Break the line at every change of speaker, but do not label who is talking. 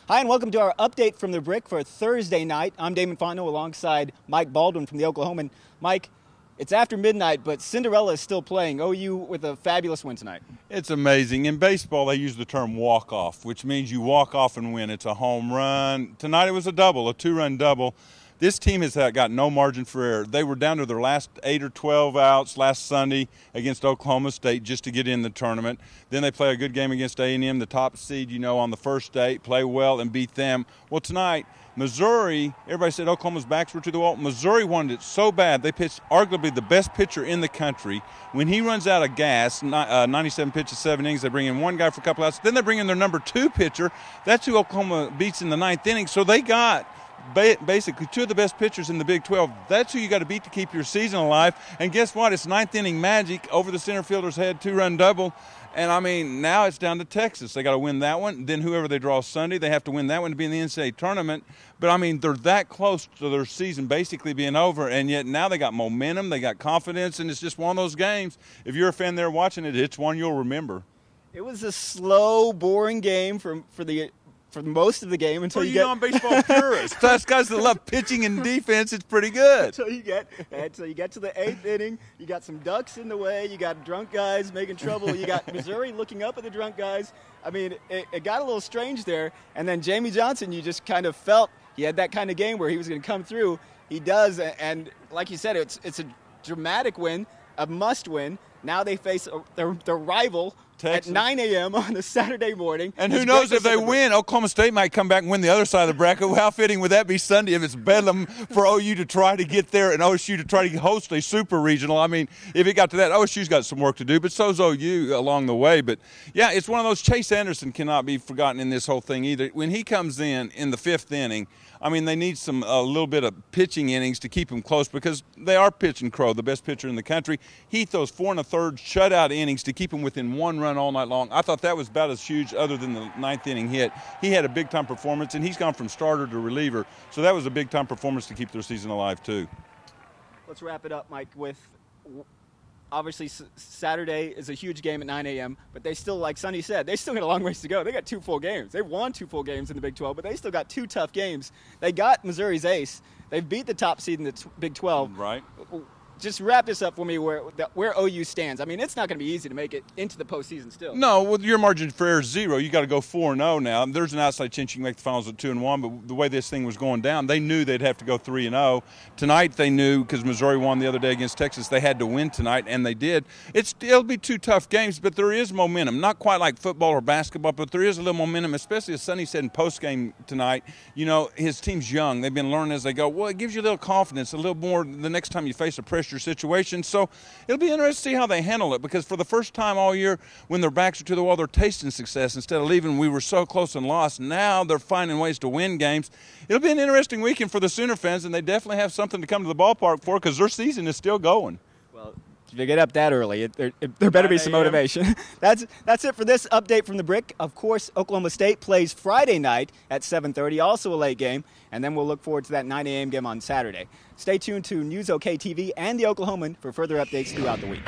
Hi, and welcome to our update from the Brick for Thursday night. I'm Damon Fontenot alongside Mike Baldwin from the Oklahoman. Mike, it's after midnight, but Cinderella is still playing. OU with a fabulous win tonight.
It's amazing. In baseball, they use the term walk-off, which means you walk off and win. It's a home run. Tonight it was a double, a two-run double. This team has got no margin for error. They were down to their last 8 or 12 outs last Sunday against Oklahoma State just to get in the tournament. Then they play a good game against A&M, the top seed, on the first day, play well and beat them. Well, tonight, Missouri, everybody said Oklahoma's backs were to the wall. Missouri wanted it so bad, they pitched arguably the best pitcher in the country. When he runs out of gas, 97 pitches, 7 innings, they bring in one guy for a couple outs. Then they bring in their number 2 pitcher. That's who Oklahoma beats in the 9th inning. So they got basically 2 of the best pitchers in the Big 12. That's who you got to beat to keep your season alive. And guess what? It's 9th inning magic over the center fielder's head, 2-run double. And now it's down to Texas. They got to win that one. Then whoever they draw Sunday, they have to win that one to be in the NCAA tournament. But they're that close to their season basically being over, and yet now they got momentum, they got confidence, and it's just one of those games. If you're a fan there watching it, it's one you'll remember.
It was a slow, boring game for most of the game until
I'm baseball purists. Us guys that love pitching and defense, it's pretty good.
Until you get to the 8th inning, you got some ducks in the way, you got drunk guys making trouble, you got Missouri looking up at the drunk guys. It got a little strange there, and then Jamie Johnson, you just kind of felt he had that kind of game where he was going to come through. He does, and like you said, it's a dramatic win, a must win. Now they face their rival Texas at 9 a.m. on a Saturday morning.
And who knows, if they win, Oklahoma State might come back and win the other side of the bracket. How fitting would that be Sunday if it's bedlam for OU to try to get there and OSU to try to host a super regional? If it got to that, OSU's got some work to do, but so's OU along the way. But, yeah, it's one of those. Chase Anderson cannot be forgotten in this whole thing either. When he comes in the 5th inning, they need a little bit of pitching innings to keep him close because they are pitching Crow, the best pitcher in the country. He throws 4 1/3 shutout innings to keep him within 1 run all night long. I thought that was about as huge other than the 9th inning hit. He had a big-time performance, and he's gone from starter to reliever. So that was a big-time performance to keep their season alive, too.
Let's wrap it up, Mike, with obviously Saturday is a huge game at 9 a.m., but they still, like Sonny said, they still got a long ways to go. They got 2 full games. They've won 2 full games in the Big 12, but they still got 2 tough games. They got Missouri's ace. They've beat the top seed in the Big 12.
Right.
Just wrap this up for me where OU stands. It's not going to be easy to make it into the postseason still.
No, with your margin for error is 0. You got to go 4-0 now. There's an outside chance you can make the finals at 2-1, but the way this thing was going down, they knew they'd have to go 3-0. Tonight they knew, because Missouri won the other day against Texas, they had to win tonight, and they did. It'll be 2 tough games, but there is momentum. Not quite like football or basketball, but there is a little momentum, especially as Sonny said in postgame tonight. His team's young. They've been learning as they go. Well, it gives you a little confidence, a little more the next time you face a pressure situation. So it'll be interesting to see how they handle it, because for the first time all year, when their backs are to the wall, they're tasting success. Instead of leaving, we were so close and lost. Now they're finding ways to win games. It'll be an interesting weekend for the Sooner fans, and they definitely have something to come to the ballpark for, because their season is still going.
Well, if you get up that early, there better be some motivation. That's it for this update from the Brick. Of course, Oklahoma State plays Friday night at 7:30, also a late game, and then we'll look forward to that 9 a.m. game on Saturday. Stay tuned to News OK TV and the Oklahoman for further updates throughout the week.